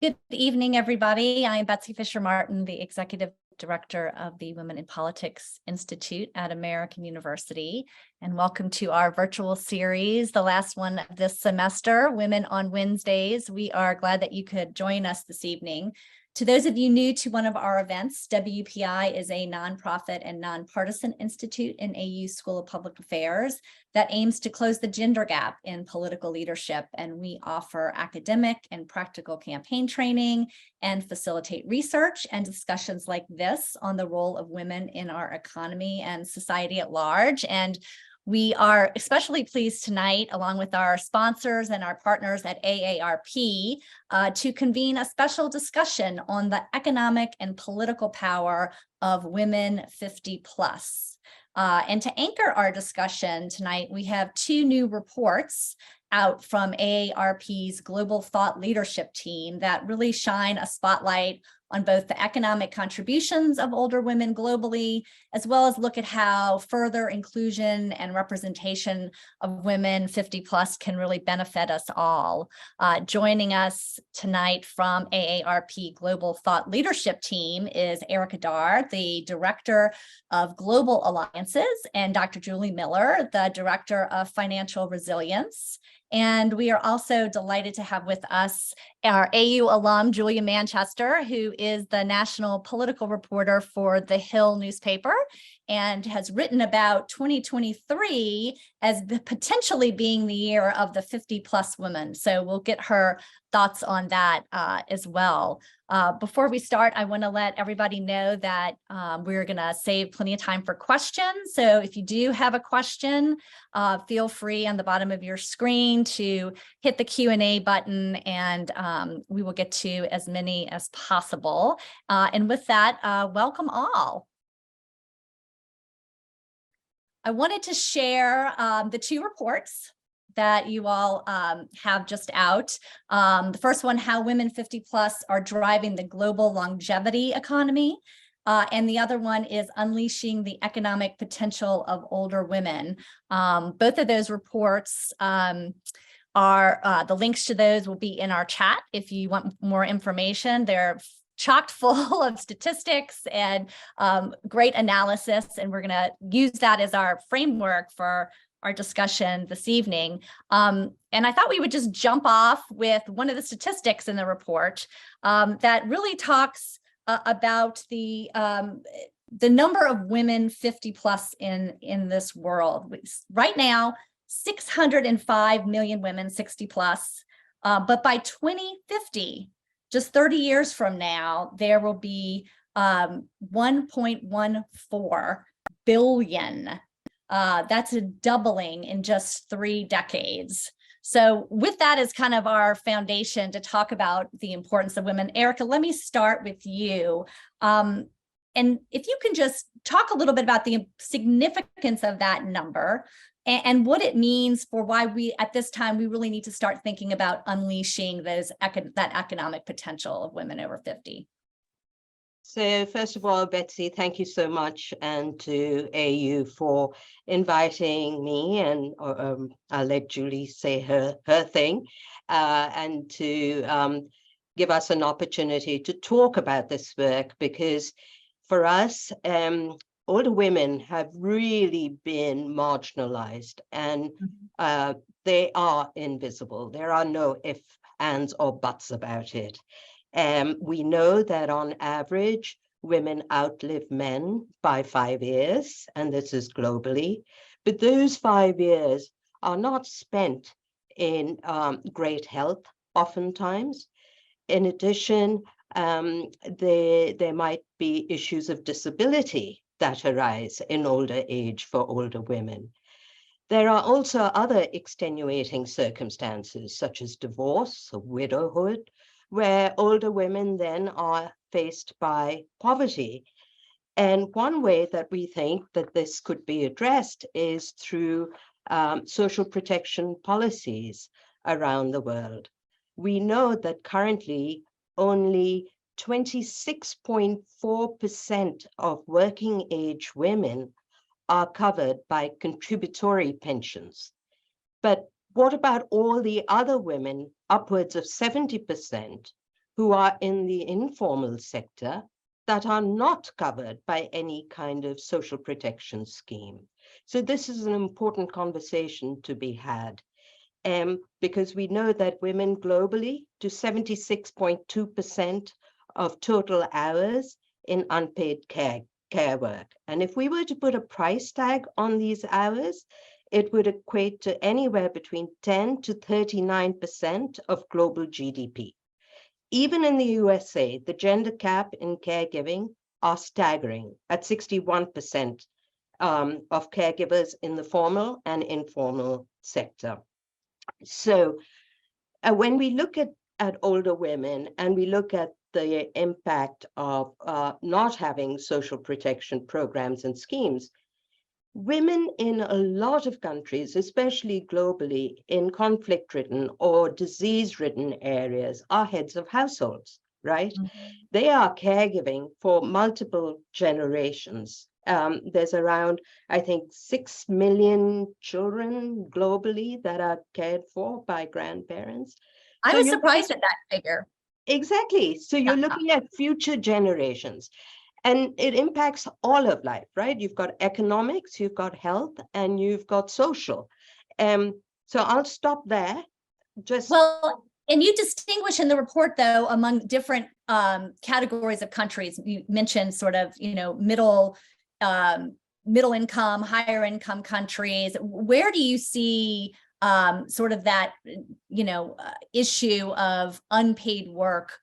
Good evening, everybody. I'm Betsy Fischer Martin, the Executive Director of the Women in Politics Institute at American University. And welcome to our virtual series, the last one of this semester, Women on Wednesdays. We are glad that you could join us this evening. To those of you new to one of our events, WPI is a nonprofit and nonpartisan institute in AU School of Public Affairs that aims to close the gender gap in political leadership. And we offer academic and practical campaign training and facilitate research and discussions like this on the role of women in our economy and society at large. And we are especially pleased tonight, along with our sponsors and our partners at AARP, to convene a special discussion on the economic and political power of women 50 plus. And to anchor our discussion tonight, we have two new reports out from AARP's Global Thought Leadership team that really shine a spotlight on both the economic contributions of older women globally, as well as look at how further inclusion and representation of women 50 plus can really benefit us all. Joining us tonight from AARP Global Thought Leadership team is Erica Dhar, the Director of Global Alliances, and Dr. Julie Miller, the Director of Financial Resilience. And we are also delighted to have with us our AU alum, Julia Manchester, who is the national political reporter for The Hill newspaper and has written about 2023 as potentially being the year of the 50 plus women. So we'll get her thoughts on that as well. Before we start, I want to let everybody know that we're going to save plenty of time for questions. So if you do have a question, feel free on the bottom of your screen to hit the Q&A button, and we will get to as many as possible. And with that, welcome all. I wanted to share the two reports that you all have just out. The first one, how women 50 plus are driving the global longevity economy. And the other one is unleashing the economic potential of older women. Both of those reports are, the links to those will be in our chat if you want more information. They're chock full of statistics and great analysis, and we're going to use that as our framework for our discussion this evening. And I thought we would just jump off with one of the statistics in the report that really talks about the number of women 50 plus in this world. Right now, 605 million women 60 plus, but by 2050, just 30 years from now, there will be 1.14 billion. That's a doubling in just 3 decades. So with that as kind of our foundation to talk about the importance of women, Erica, let me start with you. And if you can just talk a little bit about the significance of that number and what it means for why we, at this time, we really need to start thinking about unleashing that economic potential of women over 50. So first of all, Betsy, thank you so much, and to AU for inviting me, and I'll let Julie say her thing, and to give us an opportunity to talk about this work, because for us, older women have really been marginalized, and they are invisible. There are no ifs, ands, or buts about it. We know that on average, women outlive men by 5 years, and this is globally. But those 5 years are not spent in great health, oftentimes. In addition, there might be issues of disability that arise in older age for older women. There are also other extenuating circumstances, such as divorce or widowhood, where older women then are faced by poverty. And one way that we think that this could be addressed is through social protection policies around the world. We know that currently only 26.4% of working age women are covered by contributory pensions. But what about all the other women, upwards of 70%, who are in the informal sector that are not covered by any kind of social protection scheme? So this is an important conversation to be had. Because we know that women globally do 76.2% of total hours in unpaid care work. And if we were to put a price tag on these hours, it would equate to anywhere between 10 to 39% of global GDP. Even in the USA, the gender gap in caregiving are staggering at 61% of caregivers in the formal and informal sector. So when we look at older women and we look at the impact of not having social protection programs and schemes, women in a lot of countries, especially globally, in conflict-ridden or disease-ridden areas, are heads of households, right? Mm-hmm. They are caregiving for multiple generations. There's around, I think, 6 million children globally that are cared for by grandparents. I was surprised at that figure. Exactly. So you're looking at future generations. And it impacts all of life, right? You've got economics, you've got health, and you've got social. So I'll stop there. Well, and you distinguish in the report, though, among different categories of countries. You mentioned sort of, middle income, higher income countries. Where do you see sort of that, issue of unpaid work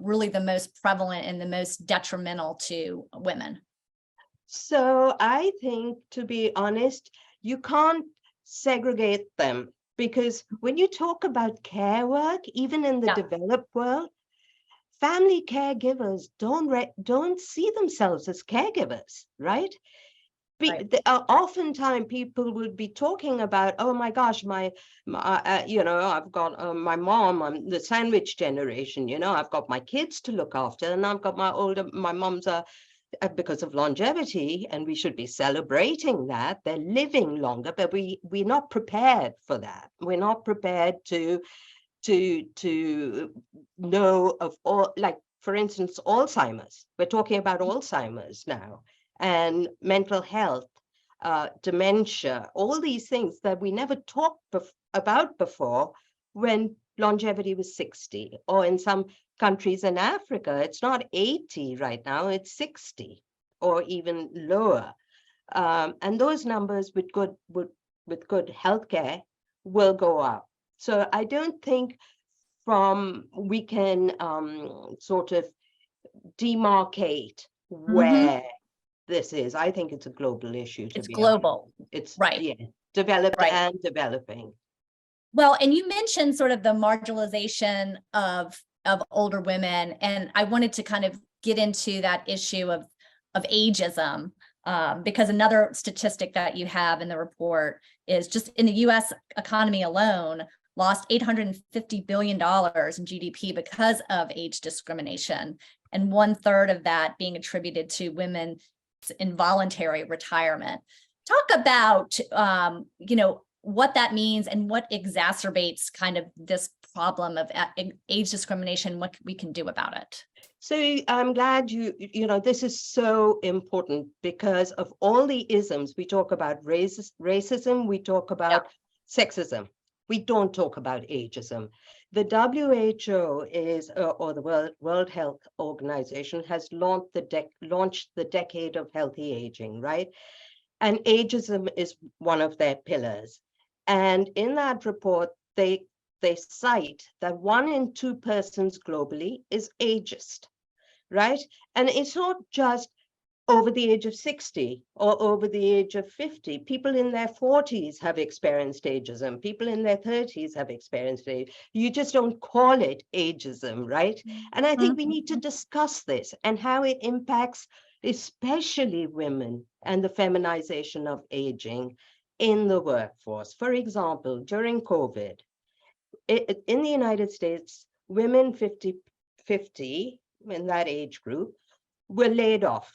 really the most prevalent and the most detrimental to women? So I think, to be honest, you can't segregate them, because when you talk about care work, even in the developed world, family caregivers don't see themselves as caregivers, right? Oftentimes people would be talking about, oh my gosh, I've got my mom, I'm the sandwich generation, I've got my kids to look after, and I've got my moms are, because of longevity, and we should be celebrating that, they're living longer, but we're not prepared for that. We're not prepared to know of all, like, for instance, Alzheimer's. We're talking about Alzheimer's now. And mental health, dementia, all these things that we never talked about before when longevity was 60, or in some countries in Africa, it's not 80 right now, it's 60 or even lower. And those numbers with good healthcare will go up. So I don't think we can sort of demarcate where this is. I think it's a global issue. It's global. It's right. Yeah, developed and developing. Well, and you mentioned sort of the marginalization of older women, and I wanted to kind of get into that issue of ageism, because another statistic that you have in the report is just in the U.S. economy alone, lost $850 billion in GDP because of age discrimination, and 1/3 of that being attributed to women's involuntary retirement. Talk about, what that means and what exacerbates kind of this problem of age discrimination, what we can do about it. So I'm glad this is so important, because of all the isms. We talk about racism, we talk about sexism. We don't talk about ageism. the WHO is, or the World Health Organization has launched the Decade of Healthy Aging, right? And ageism is one of their pillars. And in that report, they cite that 1 in 2 persons globally is ageist, right? And it's not just over the age of 60 or over the age of 50. People in their 40s have experienced ageism. People in their 30s have experienced it. You just don't call it ageism, right? And I think we need to discuss this and how it impacts especially women and the feminization of aging in the workforce. For example, during COVID, in the United States, women 50 in that age group were laid off,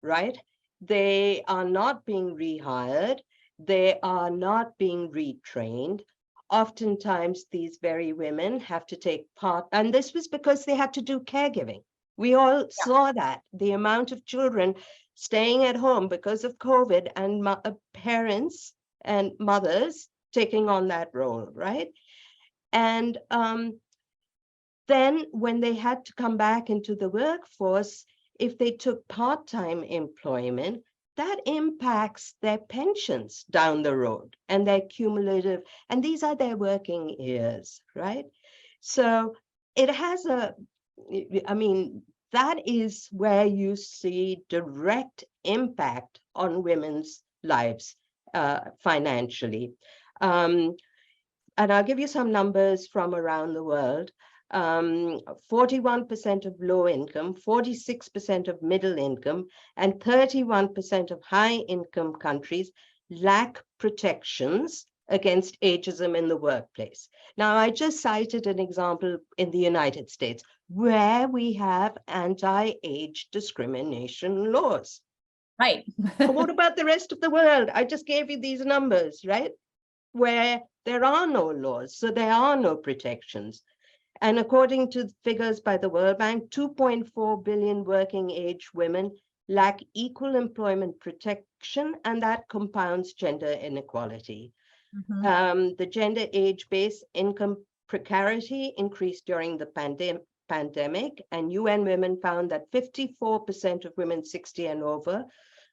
right? They are not being rehired. They are not being retrained. Oftentimes, these very women have to take part, and this was because they had to do caregiving. We all saw that, the amount of children staying at home because of COVID and parents and mothers taking on that role, right? And then when they had to come back into the workforce, if they took part-time employment, that impacts their pensions down the road and their cumulative, and these are their working years, right? So it has I mean, that is where you see direct impact on women's lives financially. And I'll give you some numbers from around the world. 41% of low income, 46% of middle income, and 31% of high income countries lack protections against ageism in the workplace. Now, I just cited an example in the United States where we have anti-age discrimination laws. Right. But what about the rest of the world? I just gave you these numbers, right? Where there are no laws, so there are no protections. And according to figures by the World Bank, 2.4 billion working age women lack equal employment protection, and that compounds gender inequality. The gender age-based income precarity increased during the pandemic, and UN Women found that 54% of women 60 and over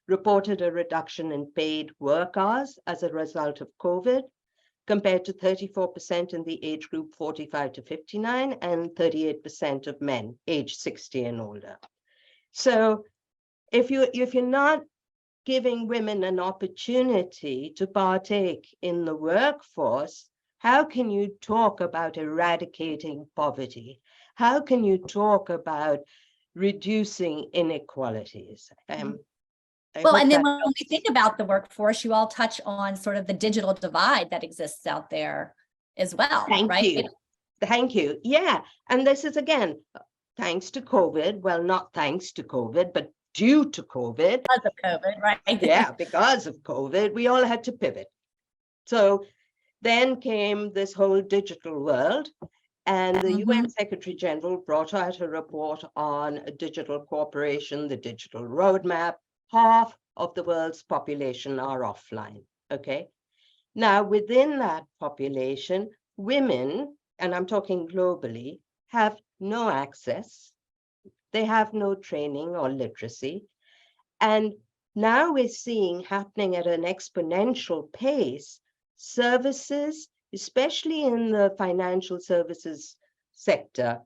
reported a reduction in paid work hours as a result of COVID, compared to 34% in the age group 45 to 59 and 38% of men age 60 and older. So if you're not giving women an opportunity to partake in the workforce, how can you talk about eradicating poverty? How can you talk about reducing inequalities? Well, and then when we think about the workforce, you all touch on sort of the digital divide that exists out there as well, right? Thank you. Yeah. And this is, again, thanks to COVID. Well, not thanks to COVID, but due to COVID. Because of COVID, right? Yeah, because of COVID, we all had to pivot. So then came this whole digital world. And the UN Secretary General brought out a report on digital cooperation, the digital roadmap. Half of the world's population are offline, okay? Now, within that population, women, and I'm talking globally, have no access. They have no training or literacy. And now we're seeing happening at an exponential pace, services, especially in the financial services sector,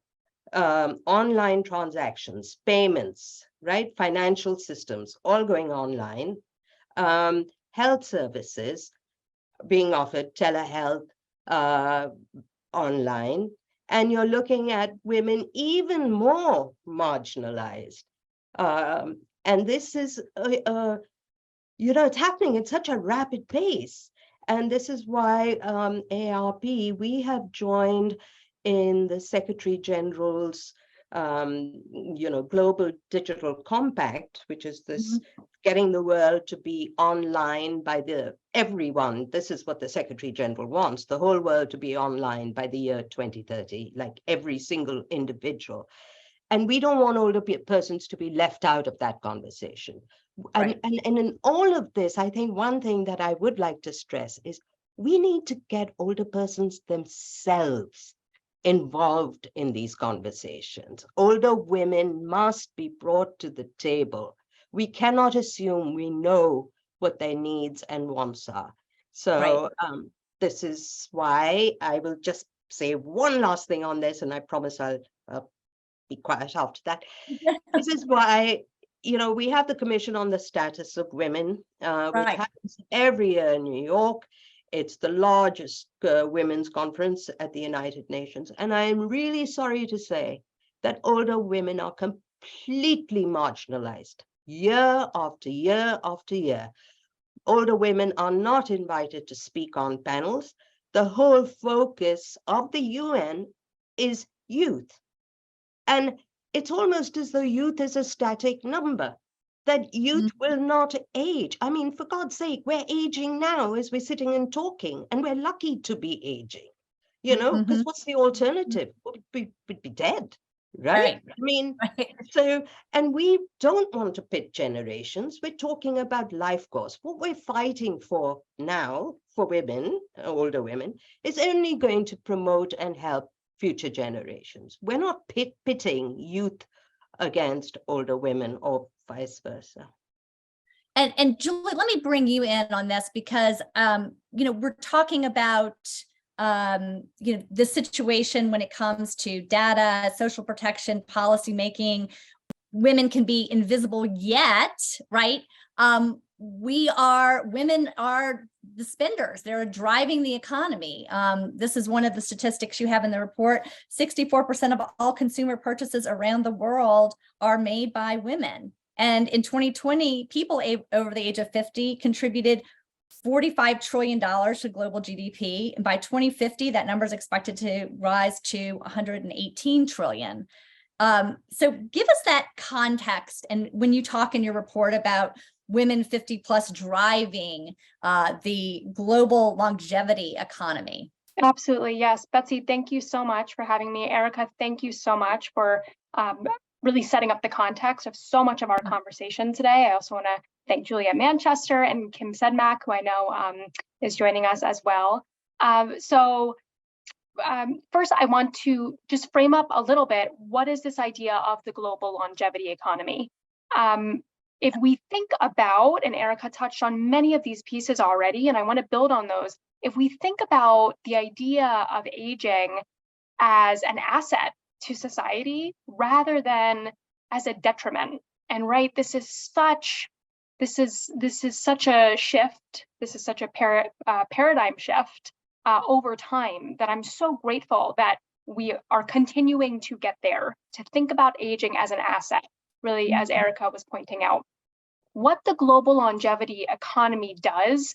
online transactions, payments, right? Financial systems, all going online. Health services being offered, telehealth online. And you're looking at women even more marginalized. And this is, it's happening at such a rapid pace. And this is why AARP, we have joined in the Secretary General's, Global Digital Compact, which is this getting the world to be online by everyone. This is what the Secretary General wants, the whole world to be online by the year 2030, like every single individual. And we don't want older persons to be left out of that conversation. Right. And in all of this, I think one thing that I would like to stress is we need to get older persons themselves involved in these conversations. Older women must be brought to the table. We cannot assume we know what their needs and wants are. So this is why I will just say one last thing on this, and I promise I'll be quiet after that. This is why, we have the Commission on the Status of Women, which happens every year in New York. It's the largest women's conference at the United Nations. And I am really sorry to say that older women are completely marginalized year after year after year. Older women are not invited to speak on panels. The whole focus of the UN is youth. And it's almost as though youth is a static number, that youth will not age. I mean, for God's sake, we're aging now as we're sitting and talking, and we're lucky to be aging, because what's the alternative? We'd be dead, right? I mean, so, and we don't want to pit generations. We're talking about life course. What we're fighting for now, for women, older women, is only going to promote and help future generations. We're not pitting youth against older women or vice versa. And Julie, let me bring you in on this because, we're talking about, the situation when it comes to data, social protection, policymaking. Women can be invisible yet, right? Women are the spenders. They're driving the economy. This is one of the statistics you have in the report. 64% of all consumer purchases around the world are made by women. And in 2020, people over the age of 50 contributed $45 trillion to global GDP. And by 2050, that number is expected to rise to 118 trillion. So give us that context. And when you talk in your report about women 50 plus driving the global longevity economy. Absolutely. Yes. Betsy, thank you so much for having me. Erica, thank you so much for really setting up the context of so much of our conversation today. I also want to thank Julia Manchester and Kim Sedmak, who I know is joining us as well. First, I want to just frame up a little bit, what is this idea of the global longevity economy? If we think about, and Erica touched on many of these pieces already, and I want to build on those. If we think about the idea of aging as an asset to society rather than as a detriment, and this is such a shift. This is such a paradigm shift over time that I'm so grateful that we are continuing to get there, to think about aging as an asset, really, as Erica was pointing out. What the global longevity economy does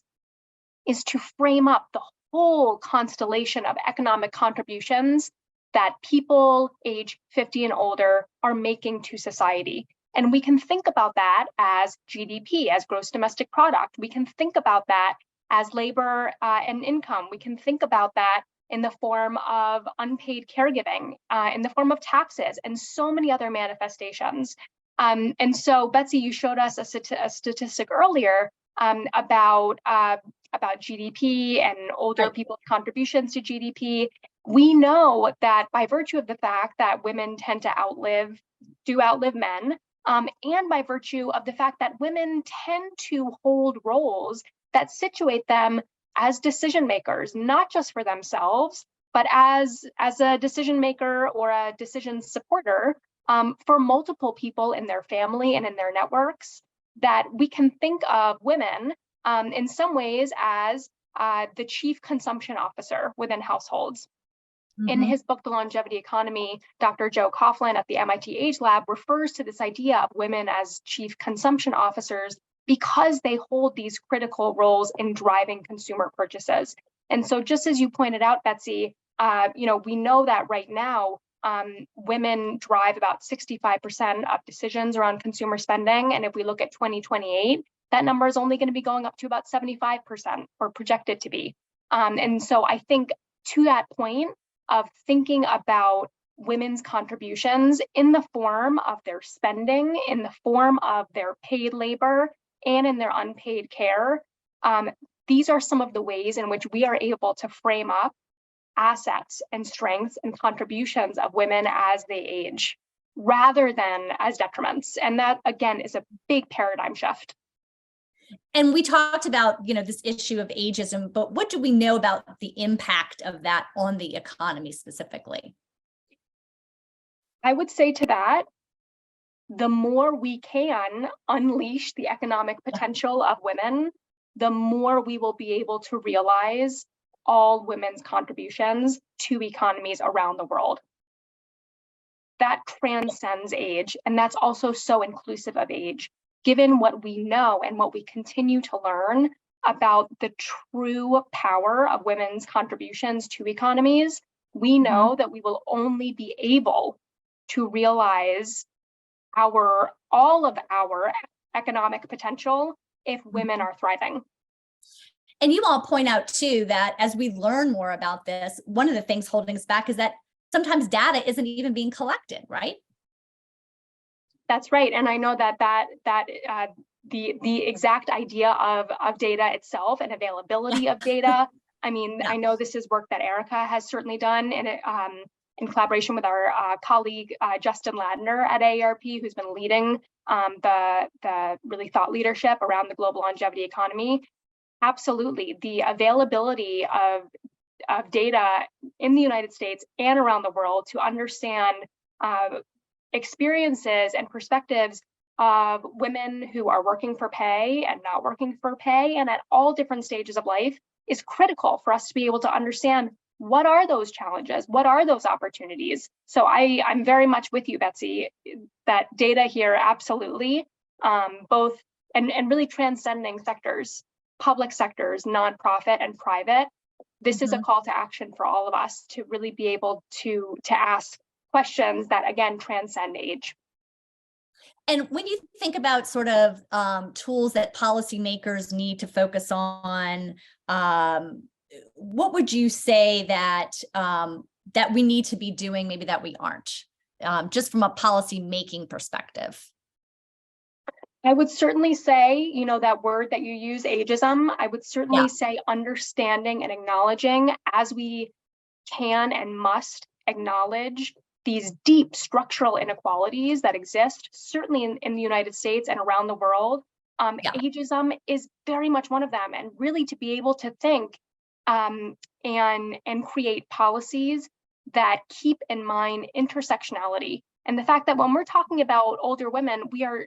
is to frame up the whole constellation of economic contributions that people age 50 and older are making to society. And we can think about that as GDP, as gross domestic product. We can think about that as labor and income. We can think about that in the form of unpaid caregiving, in the form of taxes, and so many other manifestations. And so, Betsy, you showed us a statistic earlier about GDP and older people's contributions to GDP. We know that by virtue of the fact that women tend to outlive men, and by virtue of the fact that women tend to hold roles that situate them as decision makers, not just for themselves, but as a decision maker or a decision supporter for multiple people in their family and in their networks, that we can think of women in some ways as the chief consumption officer within households. In his book, The Longevity Economy, Dr. Joe Coughlin at the MIT Age Lab refers to this idea of women as chief consumption officers because they hold these critical roles in driving consumer purchases. And so just as you pointed out, Betsy, we know that right now, women drive about 65% of decisions around consumer spending. And if we look at 2028, that number is only going to be going up to about 75% or projected to be. And so I think to that point of thinking about women's contributions in the form of their spending, in the form of their paid labor, and in their unpaid care, these are some of the ways in which we are able to frame up assets and strengths and contributions of women as they age, rather than as detriments. And that, again, is a big paradigm shift. And we talked about, this issue of ageism, but what do we know about the impact of that on the economy specifically? I would say to that, the more we can unleash the economic potential of women, the more we will be able to realize all women's contributions to economies around the world. That transcends age, and that's also so inclusive of age. Given what we know and what we continue to learn about the true power of women's contributions to economies, we know that we will only be able to realize all of our economic potential if women are thriving. And you all point out too that as we learn more about this, one of the things holding us back is that sometimes data isn't even being collected, right? That's right. And I know that the exact idea of data itself and availability of data, I mean, I know this is work that Erica has certainly done in collaboration with our colleague, Justin Ladner at AARP, who's been leading the really thought leadership around the global longevity economy. Absolutely. The availability of data in the United States and around the world to understand experiences and perspectives of women who are working for pay and not working for pay and at all different stages of life is critical for us to be able to understand what are those challenges, what are those opportunities. So I'm very much with you, Betsy, that data here, absolutely, both and really transcending sectors, public sectors, nonprofit and private. This is a call to action for all of us to really be able to ask questions that, again, transcend age. And when you think about sort of tools that policymakers need to focus on, what would you say that that we need to be doing, maybe that we aren't, just from a policy making perspective? I would certainly say, that word that you use, ageism, I would certainly say understanding and acknowledging, as we can and must acknowledge these deep structural inequalities that exist, certainly in the United States and around the world. Ageism is very much one of them, and really to be able to think and create policies that keep in mind intersectionality. And the fact that when we're talking about older women, we are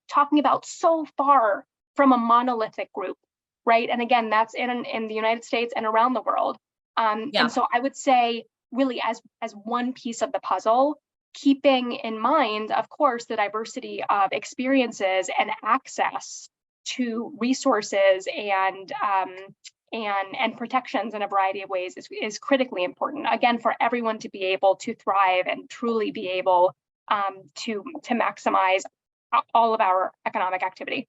talking about so far from a monolithic group, right? And again, that's in the United States and around the world. And so I would say, really, as one piece of the puzzle, keeping in mind, of course, the diversity of experiences and access to resources and protections in a variety of ways is critically important, again, for everyone to be able to thrive and truly be able to maximize all of our economic activity.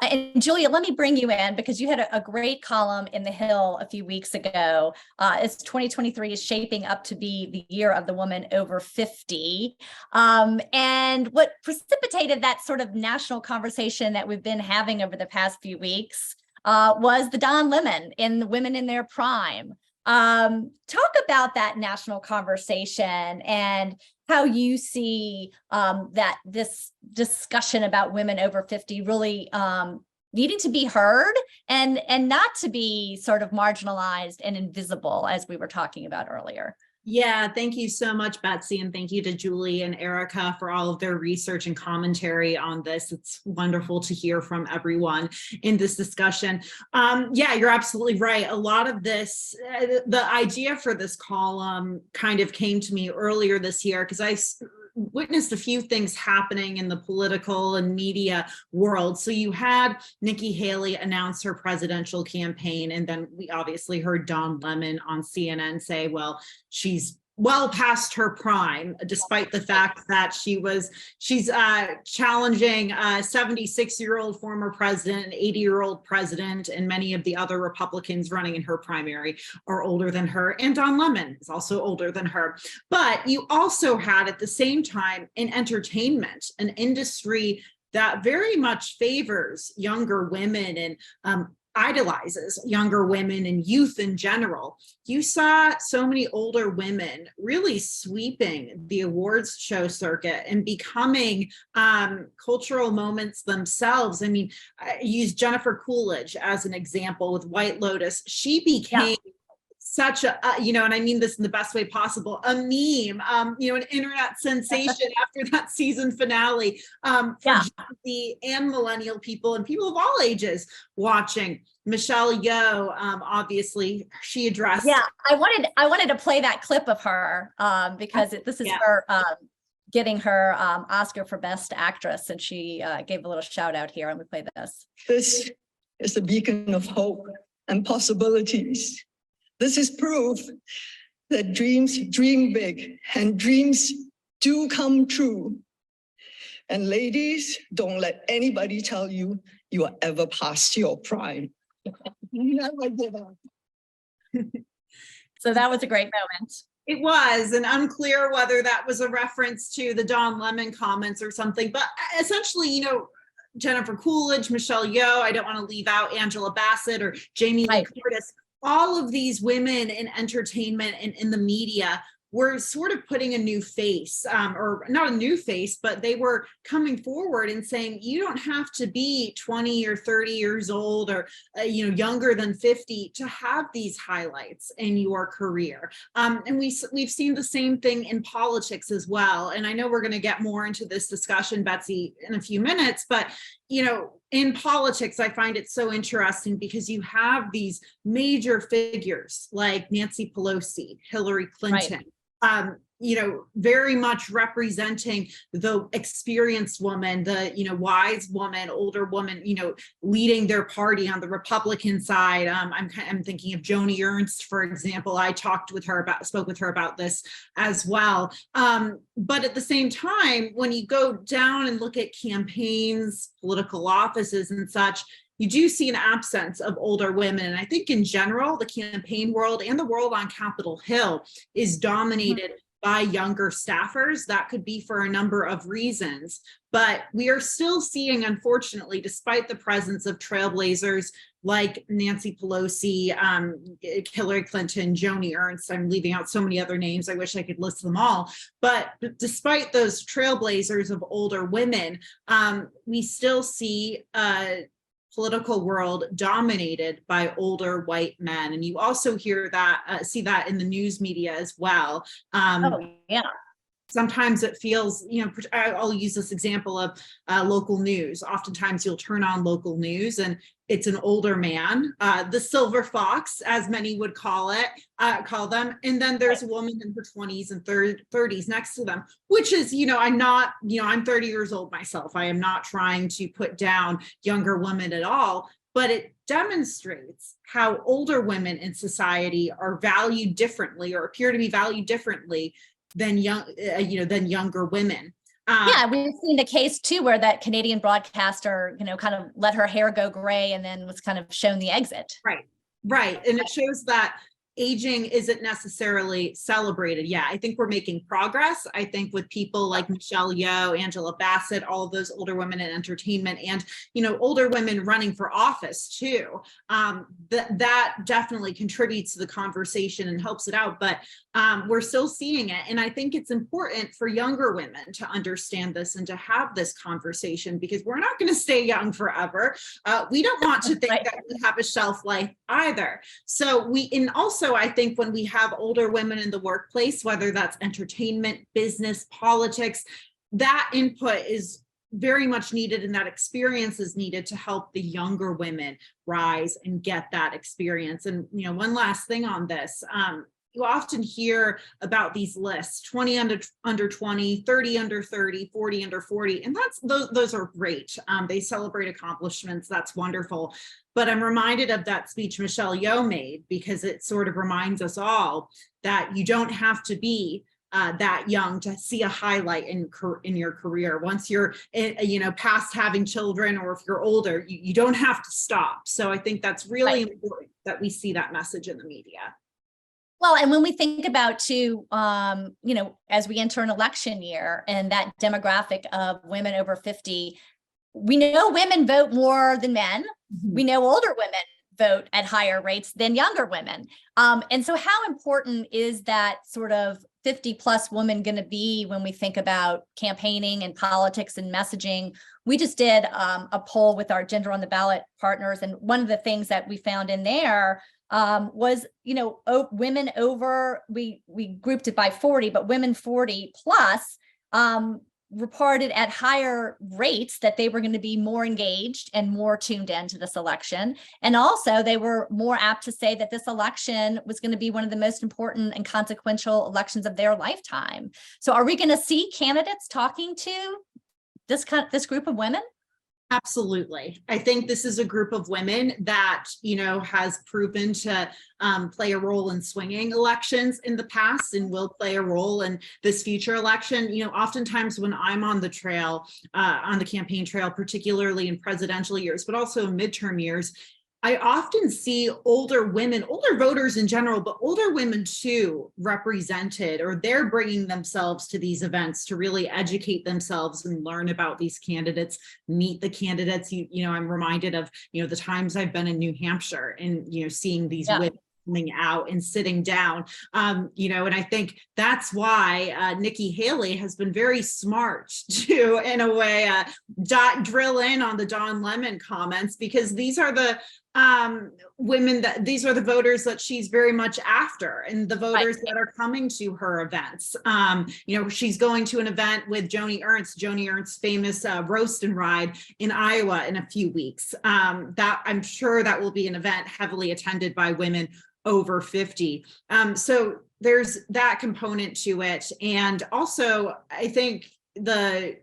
And Julia, let me bring you in, because you had a great column in The Hill a few weeks ago. It's 2023 is shaping up to be the year of the woman over 50. And what precipitated that sort of national conversation that we've been having over the past few weeks was the Don Lemon in Women in Their Prime. Talk about that national conversation and how you see that this discussion about women over 50 really needing to be heard and not to be sort of marginalized and invisible, as we were talking about earlier. Yeah, thank you so much, Betsy, and thank you to Julie and Erica for all of their research and commentary on this. It's wonderful to hear from everyone in this discussion. Yeah, you're absolutely right. A lot of this, the idea for this column kind of came to me earlier this year because I witnessed a few things happening in the political and media world. So you had Nikki Haley announce her presidential campaign, and then we obviously heard Don Lemon on CNN say, well, she's well past her prime, despite the fact that she's challenging a 76-year-old former president, an 80-year-old president, and many of the other Republicans running in her primary are older than her. And Don Lemon is also older than her. But you also had at the same time in entertainment, an industry that very much favors younger women and idolizes younger women and youth in general. You saw so many older women really sweeping the awards show circuit and becoming cultural moments themselves. I mean, I use Jennifer Coolidge as an example with White Lotus. She became such a, and I mean this in the best way possible, a meme, an internet sensation after that season finale for Gen Z and millennial people and people of all ages watching. Michelle Yeoh, obviously, she addressed. Yeah, I wanted to play that clip of her because this is her getting her Oscar for Best Actress, and she gave a little shout out here. I'm gonna play this. This is a beacon of hope and possibilities. This is proof that dreams dream big and dreams do come true. And ladies, don't let anybody tell you you are ever past your prime. Never give up. So that was a great moment. It was, and unclear whether that was a reference to the Don Lemon comments or something, but essentially, Jennifer Coolidge, Michelle Yeoh, I don't want to leave out Angela Bassett or Jamie Lee Curtis. All of these women in entertainment and in the media were sort of putting a new face, or not a new face, but they were coming forward and saying, you don't have to be 20 or 30 years old or, younger than 50 to have these highlights in your career. And we've seen the same thing in politics as well. And I know we're going to get more into this discussion, Betsy, in a few minutes, but in politics, I find it so interesting because you have these major figures like Nancy Pelosi, Hillary Clinton, very much representing the experienced woman, the, wise woman, older woman, leading their party on the Republican side. I'm thinking of Joni Ernst, for example. I spoke with her about this as well. But at the same time, when you go down and look at campaigns, political offices and such, you do see an absence of older women. And I think in general, the campaign world and the world on Capitol Hill is dominated by younger staffers. That could be for a number of reasons, but we are still seeing, unfortunately, despite the presence of trailblazers like Nancy Pelosi, Hillary Clinton, Joni Ernst, I'm leaving out so many other names, I wish I could list them all, but despite those trailblazers of older women, we still see political world dominated by older white men. And you also hear that, see that in the news media as well. Sometimes it feels, I'll use this example of local news. Oftentimes you'll turn on local news and it's an older man, the silver fox, as many would call them. And then there's a woman in her 20s and 30s next to them, which is, I'm 30 years old myself. I am not trying to put down younger women at all, but it demonstrates how older women in society are valued differently or appear to be valued differently than younger women. We've seen the case too, where that Canadian broadcaster, kind of let her hair go gray and then was kind of shown the exit. Right. And it shows that aging isn't necessarily celebrated. Yeah, I think we're making progress. I think with people like Michelle Yeoh, Angela Bassett, all of those older women in entertainment and, older women running for office too, that definitely contributes to the conversation and helps it out. But we're still seeing it. And I think it's important for younger women to understand this and to have this conversation because we're not going to stay young forever. We don't want to think that we have a shelf life either. So also, I think when we have older women in the workplace, whether that's entertainment, business, politics, that input is very much needed and that experience is needed to help the younger women rise and get that experience. And, one last thing on this, you often hear about these lists, 20 under 20, 30 under 30, 40 under 40, and those are great. They celebrate accomplishments. That's wonderful. But I'm reminded of that speech Michelle Yeoh made because it sort of reminds us all that you don't have to be that young to see a highlight in your career. Once you're, past having children, or if you're older, you don't have to stop. So I think that's really important that we see that message in the media. Well, and when we think about too, as we enter an election year and that demographic of women over 50, we know women vote more than men. We know older women vote at higher rates than younger women. And so how important is that sort of 50 plus woman going to be when we think about campaigning and politics and messaging? We just did a poll with our Gender on the Ballot partners. And one of the things that we found in there was, women over, we grouped it by 40, but women 40 plus reported at higher rates that they were going to be more engaged and more tuned into this election. And also they were more apt to say that this election was going to be one of the most important and consequential elections of their lifetime. So are we going to see candidates talking to this group of women? Absolutely. I think this is a group of women that, has proven to play a role in swinging elections in the past and will play a role in this future election. Oftentimes when I'm on the trail, on the campaign trail, particularly in presidential years, but also in midterm years, I often see older women, older voters in general, but older women too, represented, or they're bringing themselves to these events to really educate themselves and learn about these candidates, meet the candidates. I'm reminded of, the times I've been in New Hampshire and, seeing these women coming out and sitting down, and I think that's why Nikki Haley has been very smart to, in a way, drill in on the Don Lemon comments, because these are the women these are the voters that she's very much after, and the voters that are coming to her events. She's going to an event with Joni Ernst's famous roast and ride in Iowa in a few weeks. That I'm sure that will be an event heavily attended by women over 50. So there's that component to it. And also, I think the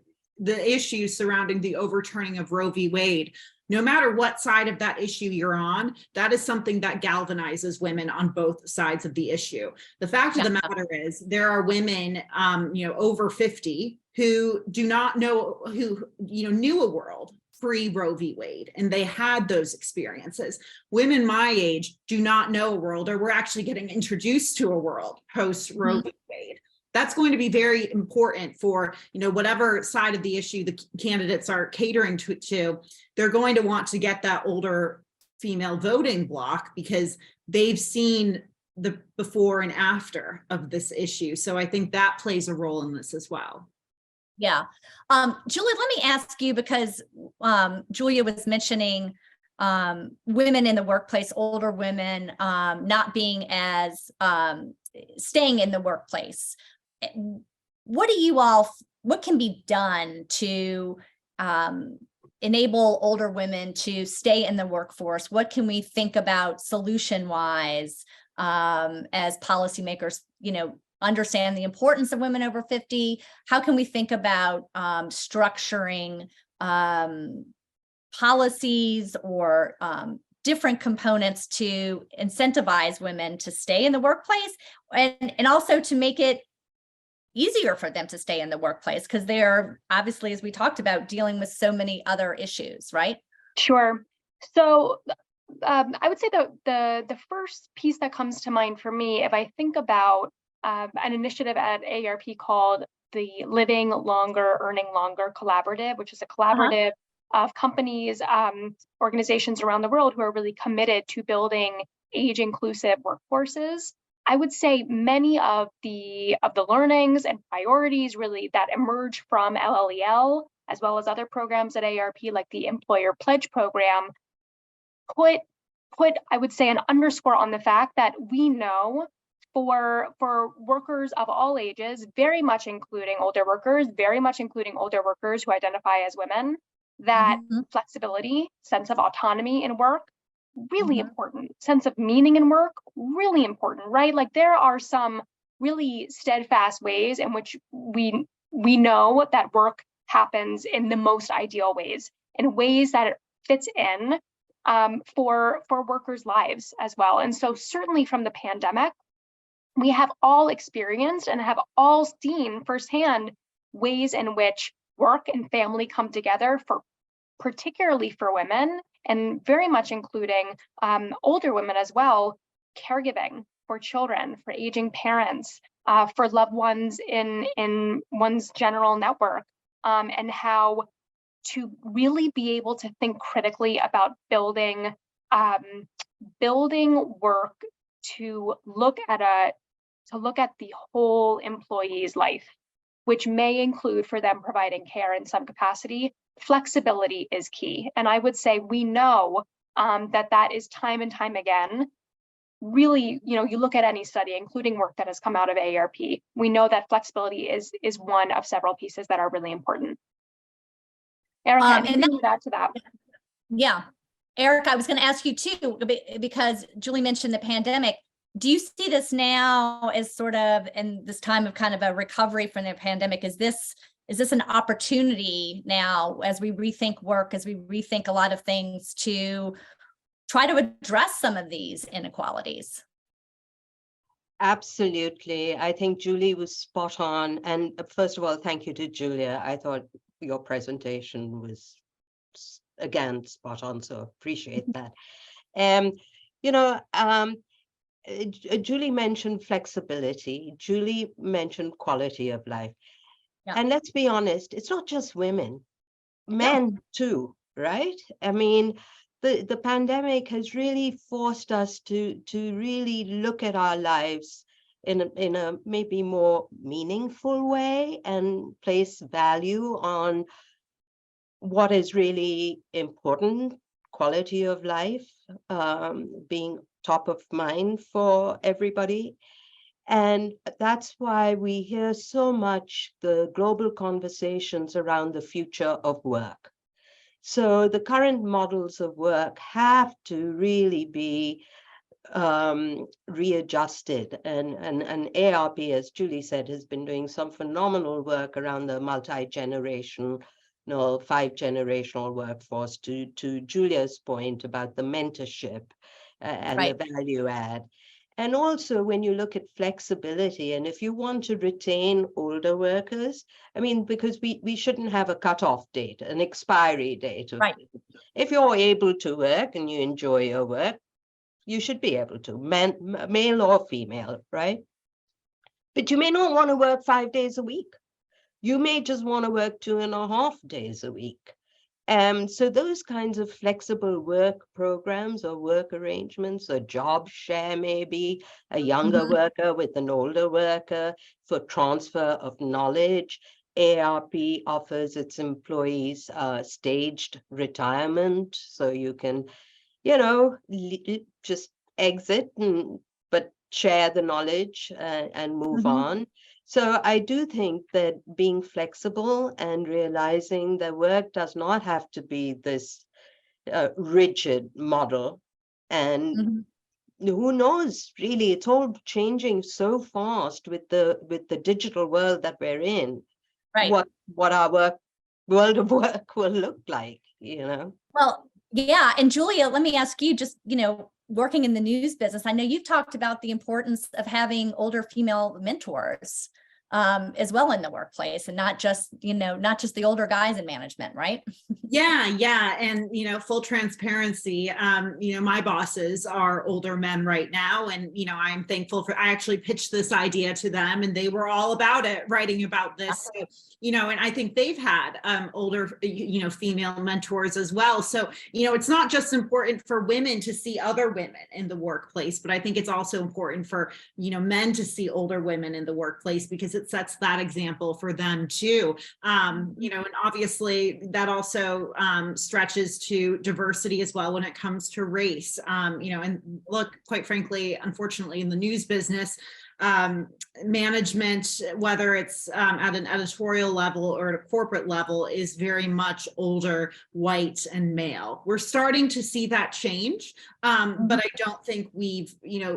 issue surrounding the overturning of Roe v. Wade, no matter what side of that issue you're on, that is something that galvanizes women on both sides of the issue. The fact of the matter is there are women, over 50 who do not know, who, knew a world pre-Roe v. Wade, and they had those experiences. Women my age do not know a world, or we're actually getting introduced to a world post-Roe v. Wade. That's going to be very important for, whatever side of the issue the candidates are catering to. They're going to want to get that older female voting bloc because they've seen the before and after of this issue. So I think that plays a role in this as well. Yeah. Julia, let me ask you, because Julia was mentioning women in the workplace, older women not being as staying in the workplace. What can be done to enable older women to stay in the workforce? What can we think about solution-wise as policymakers, understand the importance of women over 50? How can we think about structuring policies or different components to incentivize women to stay in the workplace, and also to make it easier for them to stay in the workplace, because they're obviously, as we talked about, dealing with so many other issues, right? Sure. So I would say the first piece that comes to mind for me, if I think about an initiative at AARP called the Living Longer, Earning Longer Collaborative, which is a collaborative of companies, organizations around the world who are really committed to building age-inclusive workforces. I would say many of the learnings and priorities really that emerge from LLEL, as well as other programs at AARP, like the Employer Pledge Program, put I would say an underscore on the fact that we know for workers of all ages, very much including older workers who identify as women, that flexibility, sense of autonomy in work, really important. Sense of meaning in work, really important, right? Like there are some really steadfast ways in which we know that work happens in the most ideal ways, in ways that it fits in for workers' lives as well. And so certainly from the pandemic, we have all experienced and have all seen firsthand ways in which work and family come together, particularly for women, and very much including older women as well, caregiving for children, for aging parents, for loved ones in one's general network, and how to really be able to think critically about building building work to look at the whole employee's life, which may include for them providing care in some capacity. Flexibility is key. And I would say we know that is time and time again. Really, you look at any study, including work that has come out of AARP, we know that flexibility is one of several pieces that are really important. Erica, anything you would add to that? Yeah, Erica, I was going to ask you too, because Julie mentioned the pandemic. Do you see this now as sort of in this time of kind of a recovery from the pandemic? Is this an opportunity now as we rethink work, as we rethink a lot of things to try to address some of these inequalities? Absolutely. I think Julie was spot on. And first of all, thank you to Julia. I thought your presentation was, again, spot on. So appreciate that. Julie mentioned flexibility. Julie mentioned quality of life. Yeah. And let's be honest, it's not just women, men too, right? I mean, the pandemic has really forced us to really look at our lives in a maybe more meaningful way and place value on what is really important, quality of life, being top of mind for everybody. And that's why we hear so much the global conversations around the future of work. So the current models of work have to really be readjusted. And AARP, as Julie said, has been doing some phenomenal work around the multi-generational, 5-generational workforce, to Julia's point about the mentorship and the value add. And also when you look at flexibility, and if you want to retain older workers, I mean, because we shouldn't have a cutoff date, an expiry date. If you're able to work and you enjoy your work, you should be able to, male or female, right? But you may not want to work 5 days a week. You may just want to work 2.5 days a week. So those kinds of flexible work programs or work arrangements, a job share, maybe a younger worker with an older worker for transfer of knowledge. AARP offers its employees staged retirement, so you can, just exit but share the knowledge and move on. So I do think that being flexible and realizing that work does not have to be this rigid model. And who knows, really, it's all changing so fast with the digital world that we're in, what our world of work will look like, Well, yeah. And Julia, let me ask you, just, working in the news business, I know you've talked about the importance of having older female mentors as well in the workplace, and not just the older guys in management, right? Yeah. And, full transparency, my bosses are older men right now. And, I'm thankful I actually pitched this idea to them and they were all about it, writing about this. So, and I think they've had older, female mentors as well. So, it's not just important for women to see other women in the workplace, but I think it's also important for, men to see older women in the workplace, because it sets that example for them too. And obviously that also stretches to diversity as well when it comes to race. And look, quite frankly, unfortunately, in the news business, management, whether it's at an editorial level or at a corporate level, is very much older, white, and male. We're starting to see that change, but I don't think we've,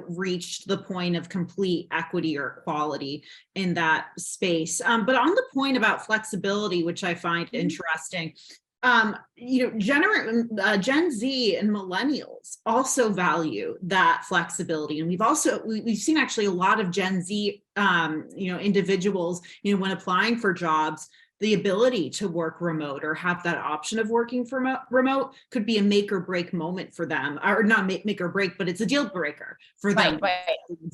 reached the point of complete equity or equality in that space. But on the point about flexibility, which I find interesting, Gen Z and millennials also value that flexibility. And we've seen actually a lot of Gen Z, individuals, when applying for jobs, the ability to work remote or have that option of working from remote could be a make or break moment for them, or not make or break, but it's a deal breaker for them.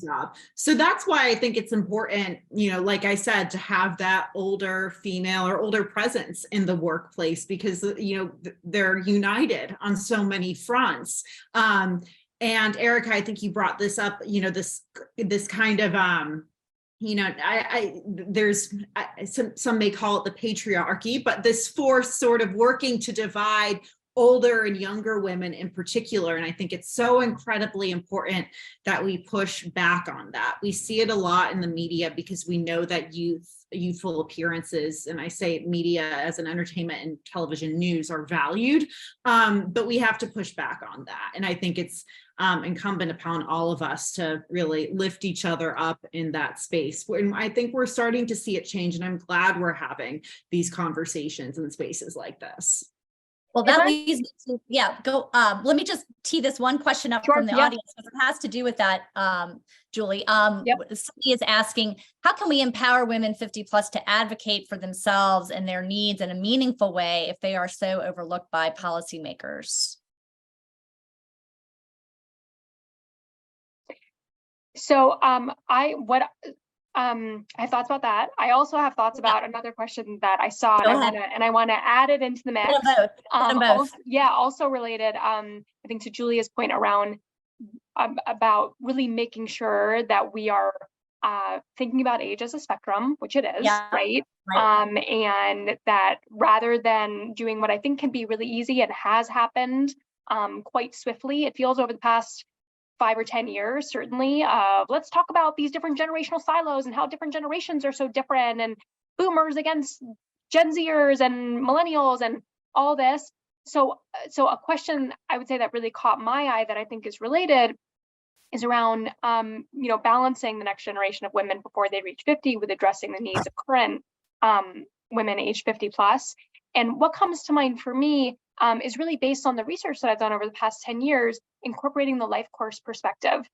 Job. So that's why I think it's important, like I said, to have that older female or older presence in the workplace, because, they're united on so many fronts. And Erica, I think you brought this up, this kind of, there's some may call it the patriarchy, but this force sort of working to divide older and younger women in particular. And I think it's so incredibly important that we push back on that. We see it a lot in the media because we know that youthful appearances, and I say media as an entertainment and television news, are valued, but we have to push back on that. And I think it's incumbent upon all of us to really lift each other up in that space. And I think we're starting to see it change, and I'm glad we're having these conversations in spaces like this. Well, that leads me to, go. Let me just tee this one question up from the audience, because it has to do with that, Julie. Somebody is asking, how can we empower women 50 plus to advocate for themselves and their needs in a meaningful way if they are so overlooked by policymakers? So I have thoughts about that. I also have thoughts about another question that I saw, and I want to add it into the mix. Also related, I think, to Julia's point around about really making sure that we are thinking about age as a spectrum, which it is, right? And that rather than doing what I think can be really easy and has happened quite swiftly, it feels over the past 5 or 10 years, certainly, let's talk about these different generational silos and how different generations are so different, and boomers against Gen Zers and millennials and all this. So a question I would say that really caught my eye that I think is related is around, balancing the next generation of women before they reach 50 with addressing the needs of current women age 50 plus. And what comes to mind for me is really based on the research that I've done over the past 10 years, incorporating the life course perspective.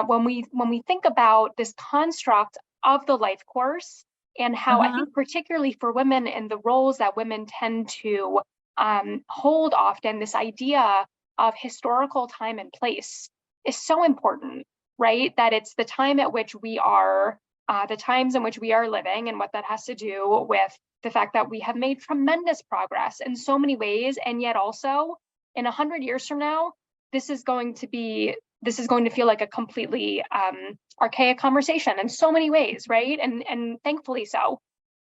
When we think about this construct of the life course and how I think particularly for women and the roles that women tend to hold often, this idea of historical time and place is so important, right? That it's the time at which we are, the times in which we are living, and what that has to do with the fact that we have made tremendous progress in so many ways, and yet also in 100 years from now, this is going to feel like a completely archaic conversation in so many ways, right? And thankfully so.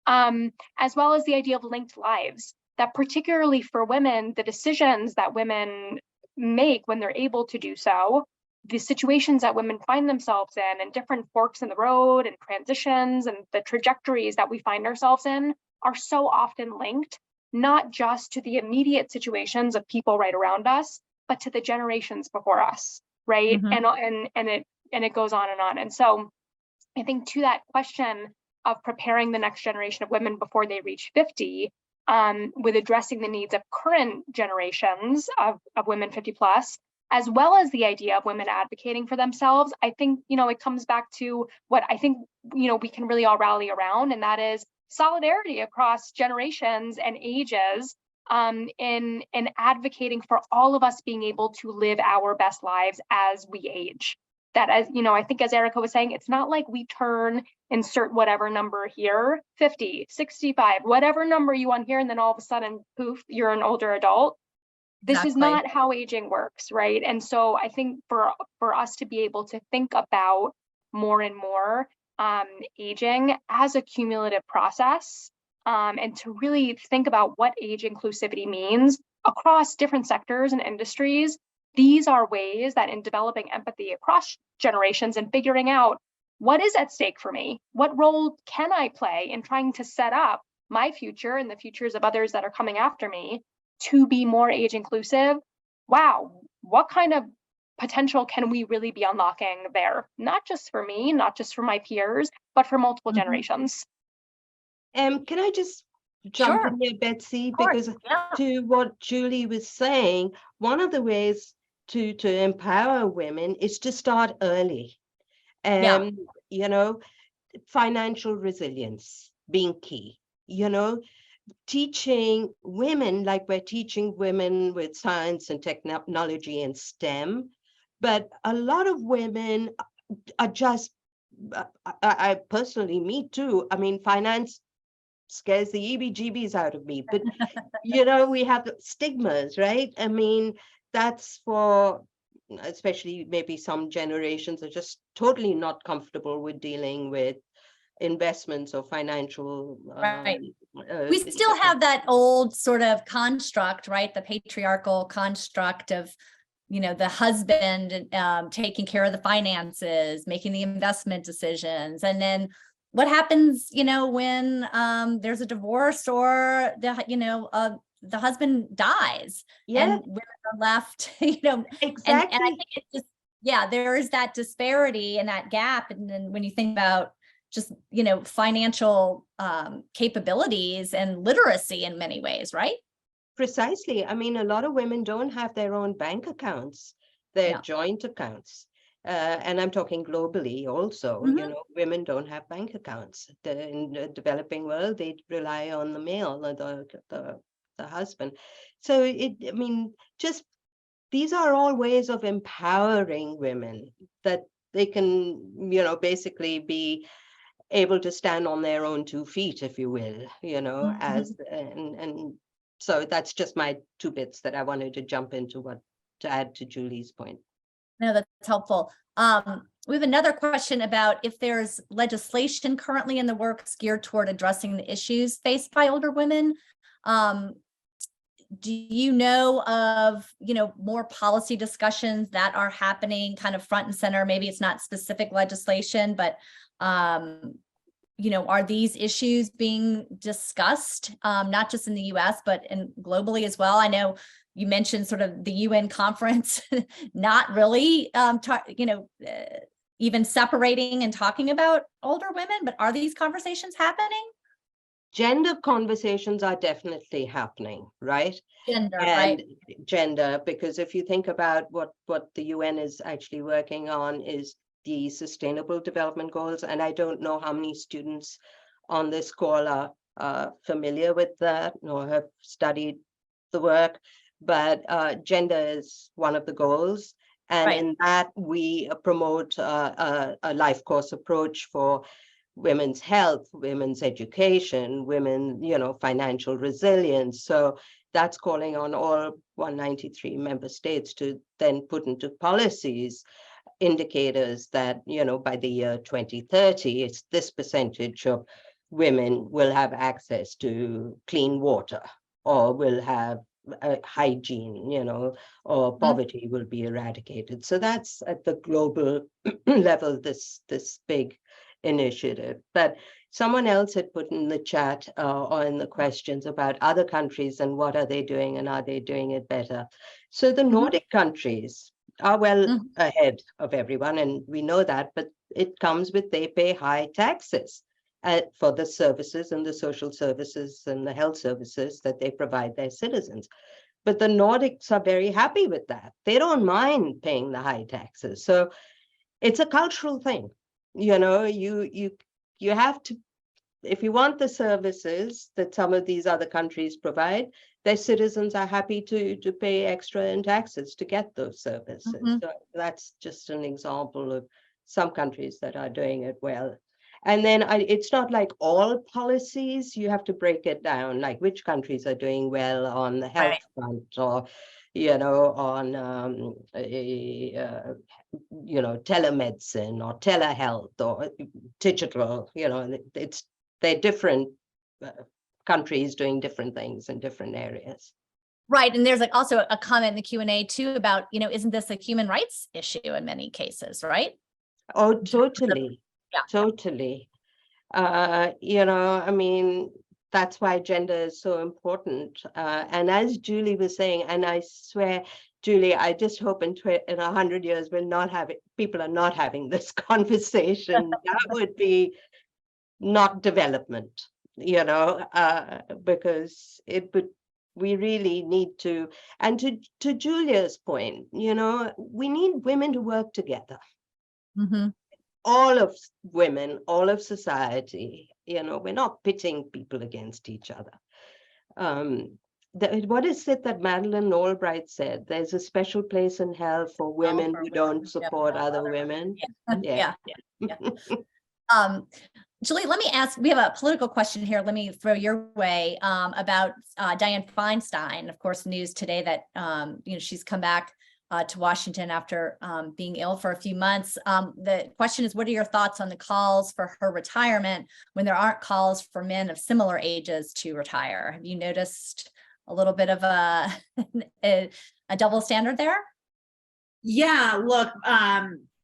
As well as the idea of linked lives, that particularly for women, the decisions that women make when they're able to do so, the situations that women find themselves in, and different forks in the road and transitions and the trajectories that we find ourselves in, are so often linked, not just to the immediate situations of people right around us, but to the generations before us, right? And it goes on and on. And so I think to that question of preparing the next generation of women before they reach 50, with addressing the needs of current generations of women 50 plus, as well as the idea of women advocating for themselves, I think, it comes back to what I think, we can really all rally around, and that is solidarity across generations and ages, in advocating for all of us being able to live our best lives as we age. That, as I think, as Erica was saying, it's not like we turn, insert whatever number here, 50, 65, whatever number you want here, and then all of a sudden, poof, you're an older adult. This is not how aging works, right? And so I think for us to be able to think about more and more aging as a cumulative process, and to really think about what age inclusivity means across different sectors and industries. These are ways that in developing empathy across generations and figuring out what is at stake for me, what role can I play in trying to set up my future and the futures of others that are coming after me to be more age inclusive. Wow, what kind of potential can we really be unlocking there? Not just for me, not just for my peers, but for multiple generations. Can I just jump in here, Betsy? Because to what Julie was saying, one of the ways to empower women is to start early. Financial resilience being key, teaching women like we're teaching women with science and technology and STEM, but a lot of women are just, I personally, me too, finance scares the EBGBs out of me, but we have stigmas, right? That's for especially maybe some generations, are just totally not comfortable with dealing with investments or financial. Right. We still have that old sort of construct, right? The patriarchal construct of, the husband taking care of the finances, making the investment decisions. And then what happens, when there's a divorce or the husband dies, and we're left, Exactly. and I think it's just, there is that disparity and that gap. And then when you think about just, financial capabilities and literacy in many ways, right? Precisely. I mean, a lot of women don't have their own bank accounts, they're joint accounts. And I'm talking globally also, women don't have bank accounts. In the developing world, they rely on the male, the husband. So just these are all ways of empowering women, that they can, basically be able to stand on their own 2 feet, if you will, as and so that's just my 2 bits that I wanted to jump into to add to Julie's point. No, that's helpful. We have another question about if there's legislation currently in the works geared toward addressing the issues faced by older women. Do you know of, more policy discussions that are happening kind of front and center? Maybe it's not specific legislation, but are these issues being discussed, not just in the US, but globally as well? I know you mentioned sort of the UN conference, not really, even separating and talking about older women, but are these conversations happening? Gender conversations are definitely happening, right? Gender, because if you think about what the UN is actually working on is the Sustainable Development Goals, and I don't know how many students on this call are familiar with that or have studied the work, but gender is one of the goals, and in that we promote a life course approach for women's health, women's education, women, financial resilience. So that's calling on all 193 member states to then put into policies indicators that, by the year 2030, it's this percentage of women will have access to clean water, or will have hygiene, or poverty will be eradicated. So that's at the global level, this big initiative. But someone else had put in the chat or in the questions about other countries and what are they doing and are they doing it better. So the Nordic countries are well ahead of everyone, and we know that, but it comes with they pay high taxes for the services and the social services and the health services that they provide their citizens. But the Nordics are very happy with that. They don't mind paying the high taxes. So it's a cultural thing. You have to, if you want the services that some of these other countries provide, their citizens are happy to pay extra in taxes to get those services. So that's just an example of some countries that are doing it well. And then it's not like all policies, you have to break it down, like which countries are doing well on the health front, or, on, telemedicine or telehealth or digital, they're different countries doing different things in different areas. Right. And there's also a comment in the Q&A too about, isn't this a human rights issue in many cases, right? Oh, totally. Totally. That's why gender is so important. And as Julie was saying, and I swear, Julie, I just hope in 100 years people are not having this conversation. That would be not development, because we really need to, and to Julia's point, we need women to work together. All of women, all of society, we're not pitting people against each other. What is it that Madeleine Albright said? There's a special place in hell for women who don't support other women. Yeah. Julie, let me ask, we have a political question here. Let me throw your way about Dianne Feinstein. Of course, news today that, she's come back to Washington after being ill for a few months. The question is, what are your thoughts on the calls for her retirement when there aren't calls for men of similar ages to retire? Have you noticed a little bit of a double standard there? Yeah, look,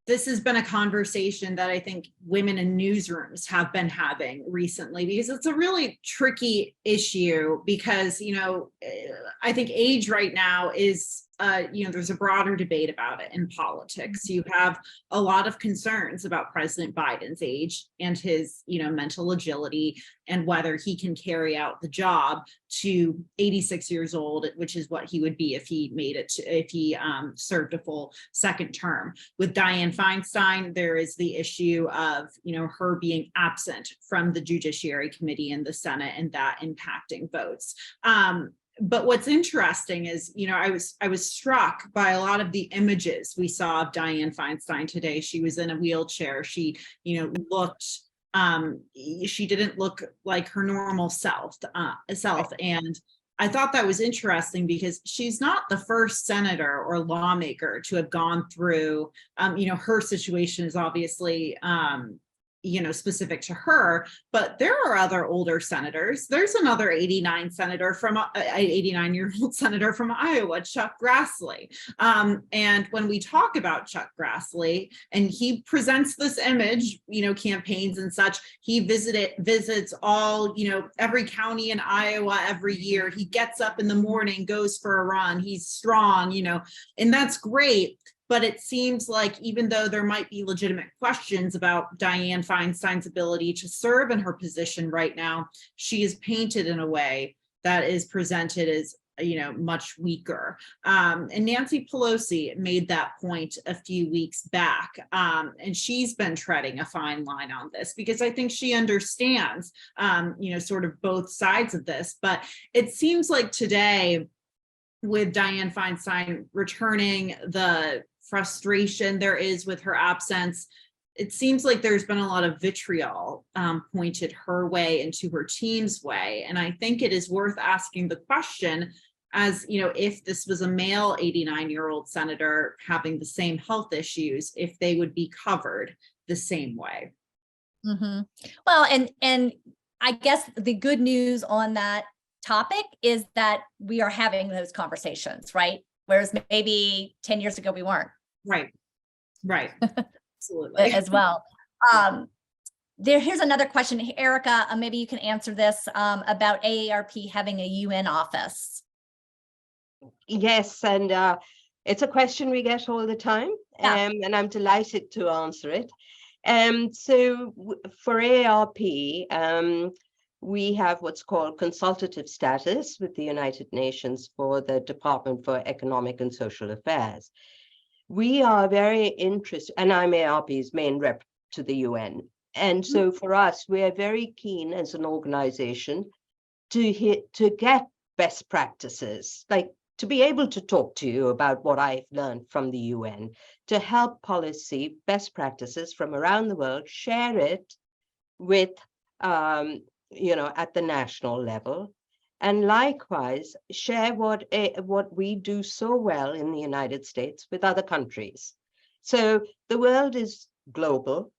this has been a conversation that I think women in newsrooms have been having recently, because it's a really tricky issue because, I think age right now is, there's a broader debate about it in politics. You have a lot of concerns about President Biden's age and his, mental agility and whether he can carry out the job to 86 years old, which is what he would be if he made it, if he served a full second term. With Dianne Feinstein, there is the issue of, her being absent from the Judiciary Committee in the Senate and that impacting votes. But what's interesting is, I was struck by a lot of the images we saw of Dianne Feinstein today. She was in a wheelchair. She, looked, she didn't look like her normal self. And I thought that was interesting because she's not the first senator or lawmaker to have gone through, her situation is obviously, specific to her, but there are other older senators. There's another 89-year-old senator from Iowa, Chuck Grassley. And when we talk about Chuck Grassley, and he presents this image, campaigns and such, he visits all, every county in Iowa every year. He gets up in the morning, goes for a run. He's strong, and that's great. But it seems like even though there might be legitimate questions about Dianne Feinstein's ability to serve in her position right now, she is painted in a way that is presented as, much weaker. And Nancy Pelosi made that point a few weeks back. And she's been treading a fine line on this because I think she understands, sort of both sides of this. But it seems like today, with Dianne Feinstein returning, the frustration there is with her absence, it seems like there's been a lot of vitriol pointed her way and to her team's way. And I think it is worth asking the question, as if this was a male 89-year-old senator having the same health issues, if they would be covered the same way. Mm-hmm. Well, and I guess the good news on that topic is that we are having those conversations, right? Whereas maybe 10 years ago we weren't. Right. Absolutely. As well. Here's another question, Erica, maybe you can answer this about AARP having a UN office. Yes, and it's a question we get all the time, Yeah. and I'm delighted to answer it. So for AARP, we have what's called consultative status with the United Nations for the Department for Economic and Social Affairs. We are very interested, and I'm AARP's main rep to the UN. And so for us, we are very keen as an organization to get best practices, like to be able to talk to you about what I've learned from the UN, to help policy best practices from around the world, share it with at the national level, and likewise share what we do so well in the United States with other countries. So the world is global,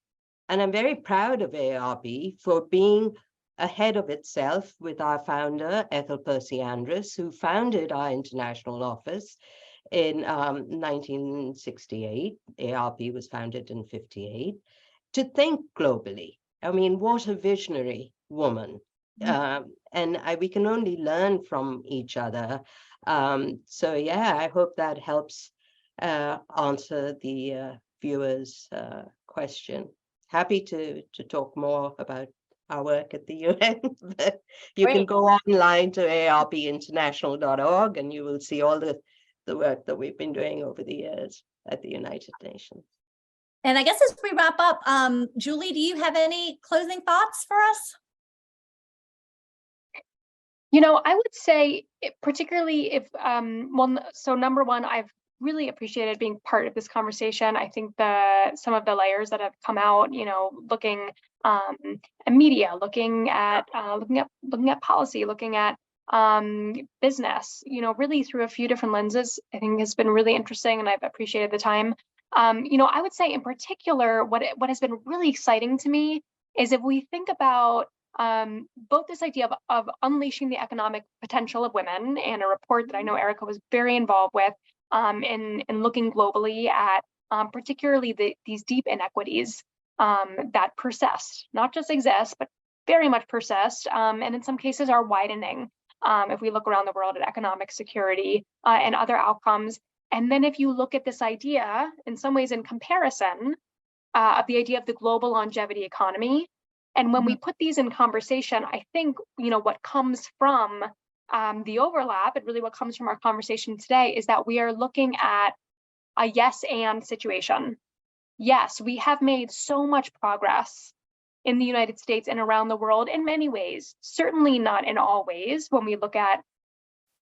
and I'm very proud of AARP for being ahead of itself with our founder, Ethel Percy Andrus, who founded our international office in 1968. AARP was founded in 58, to think globally. I mean, what a visionary woman. And we can only learn from each other. So yeah, I hope that helps answer the viewers' question. Happy to talk more about our work at the UN. You can go online to aarpinternational.org and you will see all the work that we've been doing over the years at the United Nations. And I guess as we wrap up, Julie, do you have any closing thoughts for us? I would say, particularly if, so number one, I've really appreciated being part of this conversation. I think some of the layers that have come out, looking at media, looking at policy, looking at business, really through a few different lenses, I think has been really interesting, and I've appreciated the time. I would say in particular, what has been really exciting to me is if we think about both this idea of unleashing the economic potential of women, and a report that I know Erica was very involved with in looking globally at particularly these deep inequities that persist, not just exist, but very much persist, and in some cases are widening. If we look around the world at economic security and other outcomes. And then if you look at this idea, in some ways in comparison, of the idea of the global longevity economy, and when we put these in conversation, I think, what comes from the overlap, and really what comes from our conversation today, is that we are looking at a yes and situation. Yes, we have made so much progress in the United States and around the world in many ways, certainly not in all ways when we look at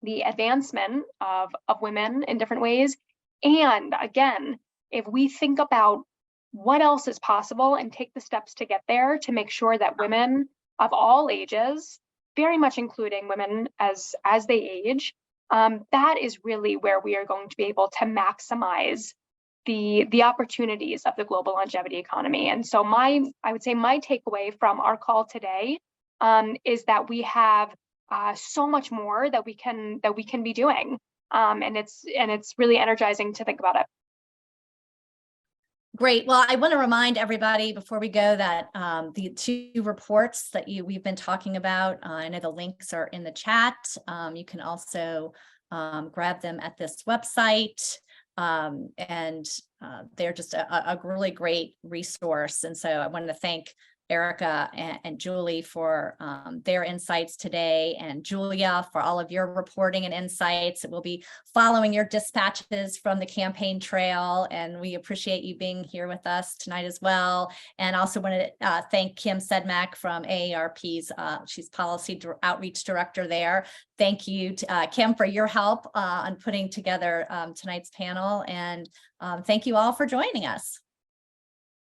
the advancement of women in different ways. And again, if we think about what else is possible and take the steps to get there to make sure that women of all ages, very much including women as they age, that is really where we are going to be able to maximize the opportunities of the global longevity economy. And so I would say my takeaway from our call today is that we have so much more that we can be doing, and it's really energizing to think about it. Great. Well, I want to remind everybody before we go that the two reports that we've been talking about, I know the links are in the chat. You can also grab them at this website. And they're just a really great resource. And so I wanted to thank Erica and Julie for their insights today, and Julia for all of your reporting and insights. We'll be following your dispatches from the campaign trail, and we appreciate you being here with us tonight as well. And also want to thank Kim Sedmak from AARP's, she's Policy Outreach Director there. Thank you to Kim for your help on putting together tonight's panel, and thank you all for joining us.